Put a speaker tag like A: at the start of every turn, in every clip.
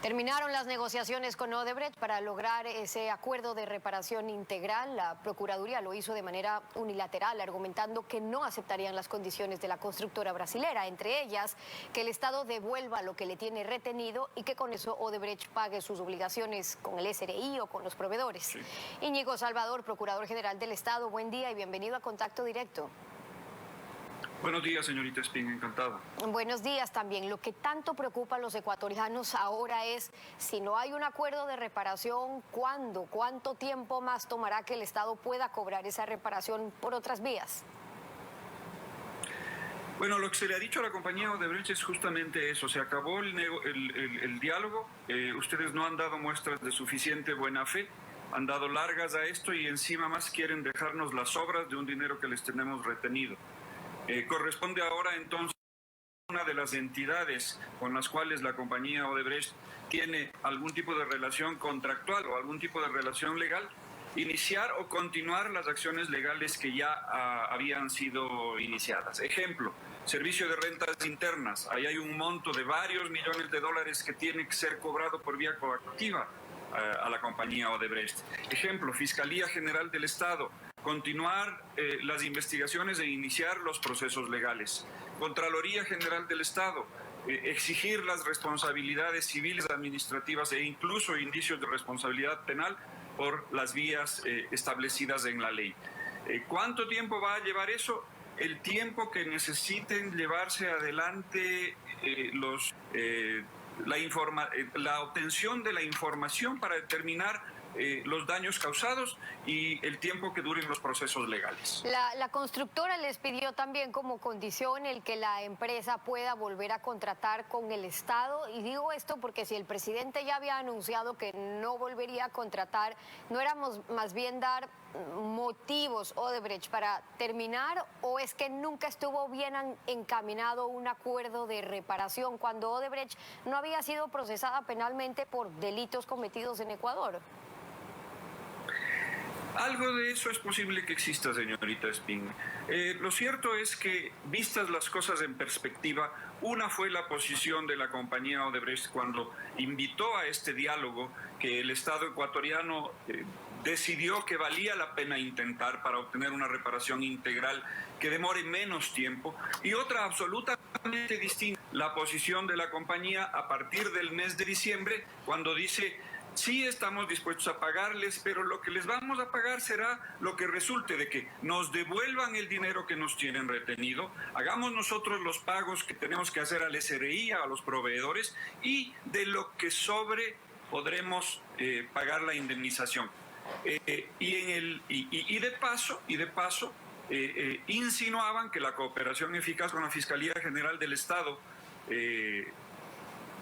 A: Terminaron las negociaciones con Odebrecht para lograr ese acuerdo de reparación integral. La Procuraduría lo hizo de manera unilateral, argumentando que no aceptarían las condiciones de la constructora brasilera, entre ellas que el Estado devuelva lo que le tiene retenido y que con eso Odebrecht pague sus obligaciones con el SRI o con los proveedores. Sí. Íñigo Salvador, Procurador General del Estado, buen día y bienvenido a Contacto Directo.
B: Buenos días, señorita Espín, encantado.
A: Buenos días también. Lo que tanto preocupa a los ecuatorianos ahora es, si no hay un acuerdo de reparación, ¿cuándo? ¿Cuánto tiempo más tomará que el Estado pueda cobrar esa reparación por otras vías?
B: Bueno, lo que se le ha dicho a la compañía Odebrecht es justamente eso. Se acabó el diálogo, ustedes no han dado muestras de suficiente buena fe, han dado largas a esto y encima más quieren dejarnos las sobras de un dinero que les tenemos retenido. Corresponde ahora entonces a una de las entidades con las cuales la compañía Odebrecht tiene algún tipo de relación contractual o algún tipo de relación legal, iniciar o continuar las acciones legales que ya habían sido iniciadas. Ejemplo, servicio de rentas internas. Ahí hay un monto de varios millones de dólares que tiene que ser cobrado por vía coactiva a la compañía Odebrecht. Ejemplo, Fiscalía General del Estado. Continuar las investigaciones e iniciar los procesos legales. Contraloría General del Estado, exigir las responsabilidades civiles, administrativas e incluso indicios de responsabilidad penal por las vías establecidas en la ley. ¿Cuánto tiempo va a llevar eso? El tiempo que necesiten llevarse adelante la obtención de la información para determinar los daños causados y el tiempo que duren los procesos legales.
A: La constructora les pidió también como condición el que la empresa pueda volver a contratar con el Estado, y digo esto porque si el presidente ya había anunciado que no volvería a contratar, ¿no éramos más bien dar motivos Odebrecht para terminar, o es que nunca estuvo bien encaminado un acuerdo de reparación cuando Odebrecht no había sido procesada penalmente por delitos cometidos en Ecuador?
B: Algo de eso es posible que exista, señorita Espín. Lo cierto es que, vistas las cosas en perspectiva, una fue la posición de la compañía Odebrecht cuando invitó a este diálogo que el Estado ecuatoriano decidió que valía la pena intentar para obtener una reparación integral que demore menos tiempo, y otra absolutamente distinta, la posición de la compañía a partir del mes de diciembre, cuando dice: sí, estamos dispuestos a pagarles, pero lo que les vamos a pagar será lo que resulte de que nos devuelvan el dinero que nos tienen retenido, hagamos nosotros los pagos que tenemos que hacer al SRI, a los proveedores, y de lo que sobre podremos pagar la indemnización. Y de paso, insinuaban que la cooperación eficaz con la Fiscalía General del Estado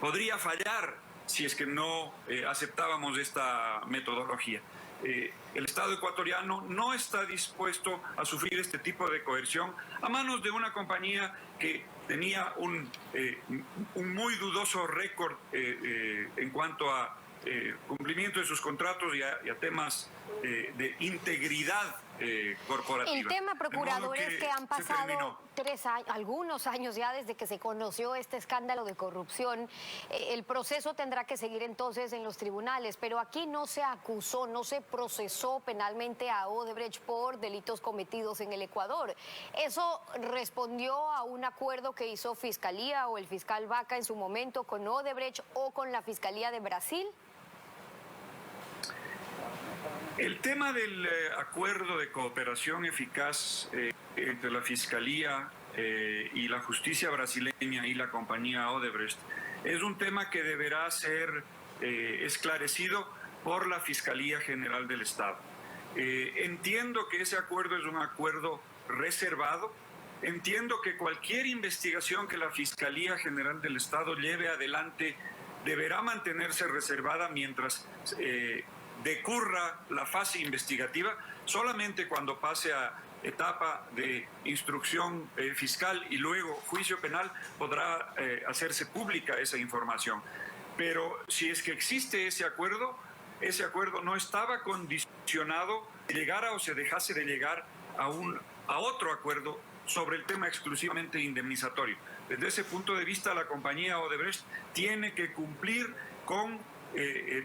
B: podría fallar si es que no aceptábamos esta metodología. El Estado ecuatoriano no está dispuesto a sufrir este tipo de coerción a manos de una compañía que tenía un muy dudoso récord en cuanto a cumplimiento de sus contratos y a temas de integridad corporativa.
A: El tema, procurador, es que han pasado 3 años, algunos años ya desde que se conoció este escándalo de corrupción. El proceso tendrá que seguir entonces en los tribunales, pero aquí no se acusó, no se procesó penalmente a Odebrecht por delitos cometidos en el Ecuador. ¿Eso respondió a un acuerdo que hizo Fiscalía o el fiscal Vaca en su momento con Odebrecht o con la Fiscalía de Brasil?
B: El tema del acuerdo de cooperación eficaz entre la Fiscalía y la justicia brasileña y la compañía Odebrecht es un tema que deberá ser esclarecido por la Fiscalía General del Estado. Entiendo que ese acuerdo es un acuerdo reservado. Entiendo que cualquier investigación que la Fiscalía General del Estado lleve adelante deberá mantenerse reservada mientras decurra la fase investigativa. Solamente cuando pase a etapa de instrucción fiscal y luego juicio penal podrá hacerse pública esa información. Pero si es que existe ese acuerdo no estaba condicionado que llegara o se dejase de llegar a otro acuerdo sobre el tema exclusivamente indemnizatorio. Desde ese punto de vista, la compañía Odebrecht tiene que cumplir con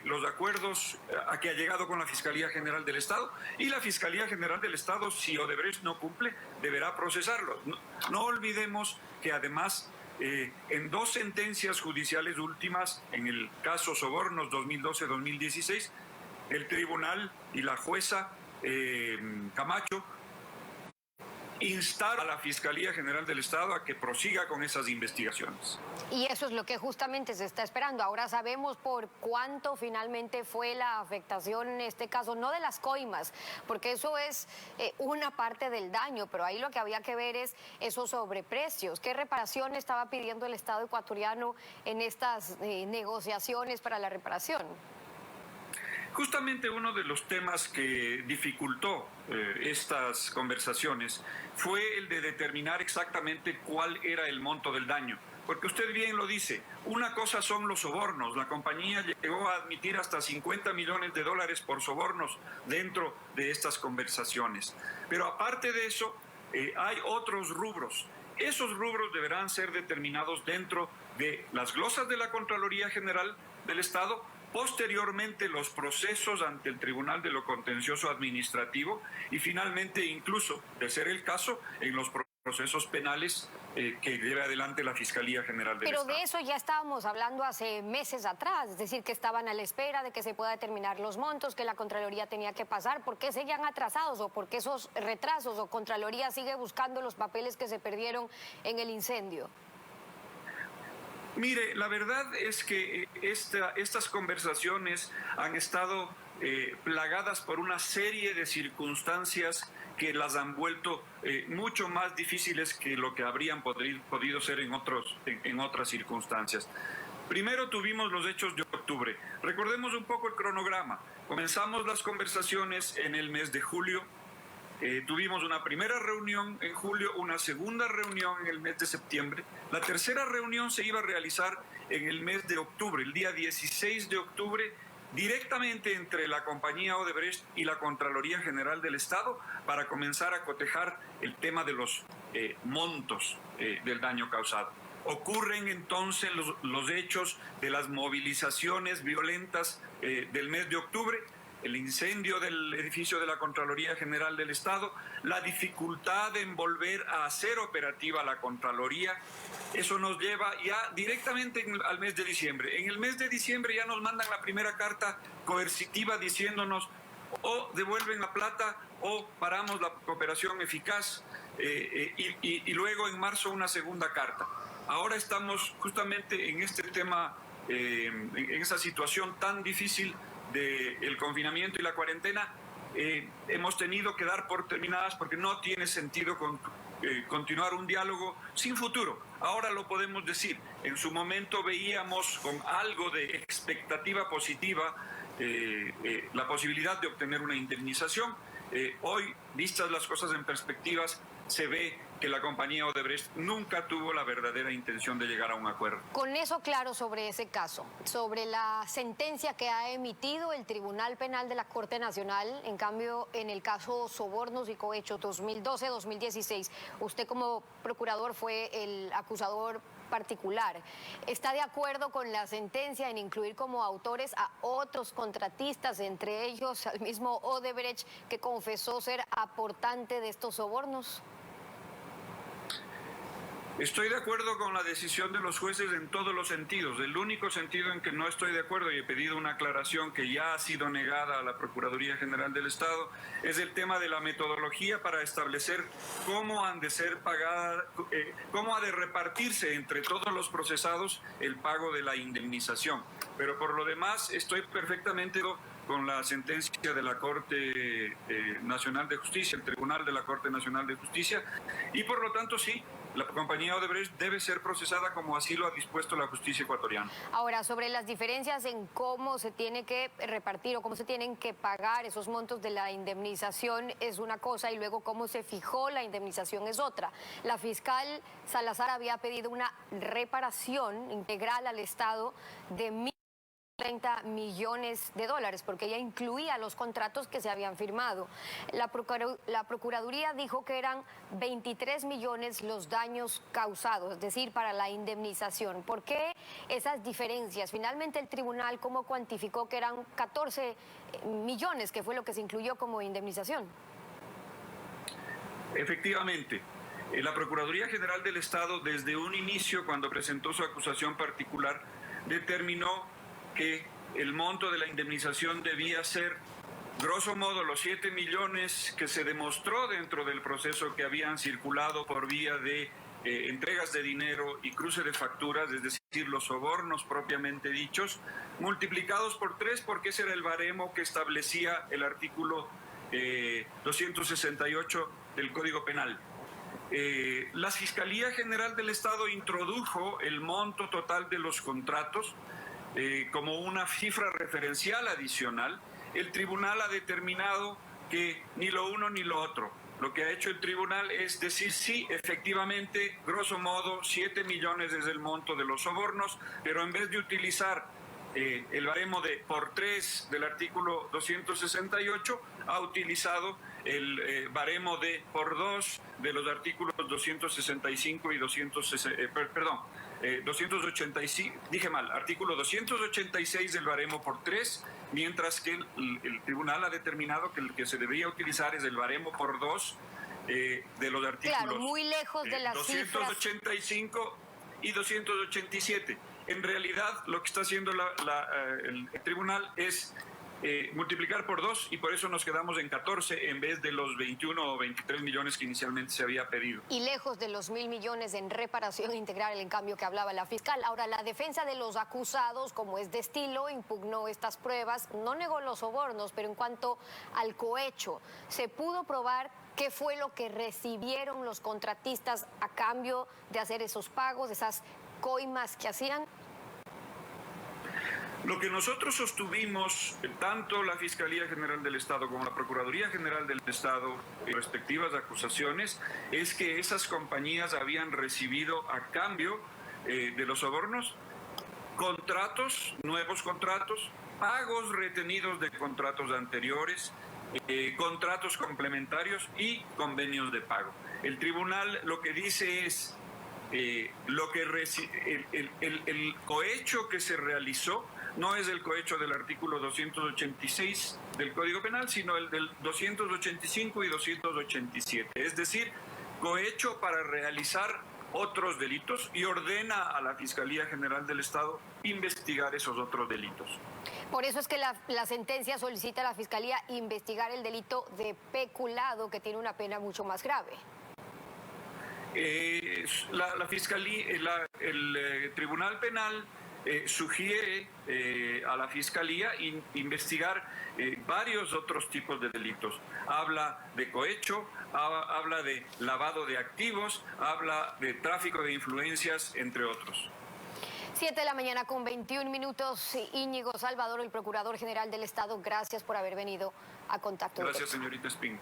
B: los acuerdos a que ha llegado con la Fiscalía General del Estado, y la Fiscalía General del Estado, si Odebrecht no cumple, deberá procesarlo. No olvidemos que además en dos sentencias judiciales últimas, en el caso Sobornos 2012-2016, el tribunal y la jueza Camacho instar a la Fiscalía General del Estado a que prosiga con esas investigaciones.
A: Y eso es lo que justamente se está esperando. Ahora sabemos por cuánto finalmente fue la afectación en este caso, no de las coimas, porque eso es una parte del daño, pero ahí lo que había que ver es esos sobreprecios. ¿Qué reparación estaba pidiendo el Estado ecuatoriano en estas negociaciones para la reparación?
B: Justamente uno de los temas que dificultó estas conversaciones fue el de determinar exactamente cuál era el monto del daño. Porque usted bien lo dice, una cosa son los sobornos. La compañía llegó a admitir hasta $50 millones por sobornos dentro de estas conversaciones. Pero aparte de eso, hay otros rubros. Esos rubros deberán ser determinados dentro de las glosas de la Contraloría General del Estado, posteriormente los procesos ante el Tribunal de lo Contencioso Administrativo y finalmente, incluso, de ser el caso, en los procesos penales que lleve adelante la Fiscalía General del Estado.
A: Pero de eso ya estábamos hablando hace meses atrás, es decir, que estaban a la espera de que se pueda determinar los montos, que la Contraloría tenía que pasar. ¿Por qué seguían atrasados o por qué esos retrasos o Contraloría sigue buscando los papeles que se perdieron en el incendio?
B: Mire, la verdad es que estas conversaciones han estado plagadas por una serie de circunstancias que las han vuelto mucho más difíciles que lo que habrían podido ser en otras circunstancias. Primero tuvimos los hechos de octubre. Recordemos un poco el cronograma. Comenzamos las conversaciones en el mes de julio. Tuvimos una primera reunión en julio, una segunda reunión en el mes de septiembre. La tercera reunión se iba a realizar en el mes de octubre, el día 16 de octubre, directamente entre la compañía Odebrecht y la Contraloría General del Estado para comenzar a cotejar el tema de los montos del daño causado. Ocurren entonces los hechos de las movilizaciones violentas del mes de octubre, el incendio del edificio de la Contraloría General del Estado, la dificultad en volver a hacer operativa la Contraloría. Eso nos lleva ya directamente al mes de diciembre. En el mes de diciembre ya nos mandan la primera carta coercitiva diciéndonos o devuelven la plata o paramos la cooperación eficaz, y luego en marzo una segunda carta. Ahora estamos justamente en este tema, en esa situación tan difícil del confinamiento y la cuarentena. Hemos tenido que dar por terminadas porque no tiene sentido continuar un diálogo sin futuro. Ahora lo podemos decir. En su momento veíamos con algo de expectativa positiva la posibilidad de obtener una indemnización. Hoy, vistas las cosas en perspectivas, se ve que la compañía Odebrecht nunca tuvo la verdadera intención de llegar a un acuerdo.
A: Con eso claro sobre ese caso, sobre la sentencia que ha emitido el Tribunal Penal de la Corte Nacional, en cambio, en el caso Sobornos y Cohecho 2012-2016, usted como procurador fue el acusador particular. ¿Está de acuerdo con la sentencia en incluir como autores a otros contratistas, entre ellos al mismo Odebrecht, que confesó ser aportante de estos sobornos?
B: Estoy de acuerdo con la decisión de los jueces en todos los sentidos. El único sentido en que no estoy de acuerdo, y he pedido una aclaración que ya ha sido negada a la Procuraduría General del Estado, es el tema de la metodología para establecer cómo han de ser pagadas, cómo ha de repartirse entre todos los procesados el pago de la indemnización. Pero por lo demás estoy perfectamente con la sentencia de la Corte Nacional de Justicia, el Tribunal de la Corte Nacional de Justicia, y por lo tanto sí, la compañía Odebrecht debe ser procesada como así lo ha dispuesto la justicia ecuatoriana.
A: Ahora, sobre las diferencias en cómo se tiene que repartir o cómo se tienen que pagar esos montos de la indemnización es una cosa y luego cómo se fijó la indemnización es otra. La fiscal Salazar había pedido una reparación integral al Estado de 30 millones de dólares, porque ella incluía los contratos que se habían firmado. La Procuraduría dijo que eran 23 millones los daños causados, es decir, para la indemnización. ¿Por qué esas diferencias? Finalmente el tribunal, ¿cómo cuantificó que eran 14 millones, que fue lo que se incluyó como indemnización?
B: Efectivamente, la Procuraduría General del Estado, desde un inicio, cuando presentó su acusación particular, determinó que el monto de la indemnización debía ser, grosso modo, los 7 millones que se demostró dentro del proceso que habían circulado por vía de entregas de dinero y cruce de facturas, es decir, los sobornos propiamente dichos, multiplicados por 3, porque ese era el baremo que establecía el artículo 268 del Código Penal. La Fiscalía General del Estado introdujo el monto total de los contratos como una cifra referencial adicional. El tribunal ha determinado que ni lo uno ni lo otro. Lo que ha hecho el tribunal es decir, sí, efectivamente, grosso modo, 7 millones es el monto de los sobornos, pero en vez de utilizar el baremo de por 3 del artículo 268, ha utilizado el baremo de por 2 de los artículos 265 y 285, dije mal, artículo 286 del baremo por 3, mientras que el tribunal ha determinado que el que se debería utilizar es el baremo por 2 de los artículos,
A: claro, muy lejos de las
B: 285
A: cifras
B: y 287. En realidad, lo que está haciendo el tribunal es multiplicar por 2, y por eso nos quedamos en 14 en vez de los 21 o 23 millones que inicialmente se había pedido.
A: Y lejos de los 1.000 millones en reparación integral, en cambio que hablaba la fiscal. Ahora, la defensa de los acusados, como es de estilo, impugnó estas pruebas, no negó los sobornos, pero en cuanto al cohecho, ¿se pudo probar qué fue lo que recibieron los contratistas a cambio de hacer esos pagos, esas coimas que hacían?
B: Lo que nosotros sostuvimos, tanto la Fiscalía General del Estado como la Procuraduría General del Estado, en respectivas acusaciones, es que esas compañías habían recibido a cambio de los sobornos contratos, nuevos contratos, pagos retenidos de contratos anteriores, contratos complementarios y convenios de pago. El tribunal lo que dice es el cohecho que se realizó no es el cohecho del artículo 286 del Código Penal, sino el del 285 y 287. Es decir, cohecho para realizar otros delitos, y ordena a la Fiscalía General del Estado investigar esos otros delitos.
A: Por eso es que la sentencia solicita a la Fiscalía investigar el delito de peculado, que tiene una pena mucho más grave.
B: La Fiscalía, el Tribunal Penal sugiere a la Fiscalía investigar varios otros tipos de delitos. Habla de cohecho, habla de lavado de activos, habla de tráfico de influencias, entre otros.
A: 7 de la mañana con 21 minutos. Íñigo Salvador, el Procurador General del Estado, gracias por haber venido a Contacto Directo.
B: Gracias, señorita Espín.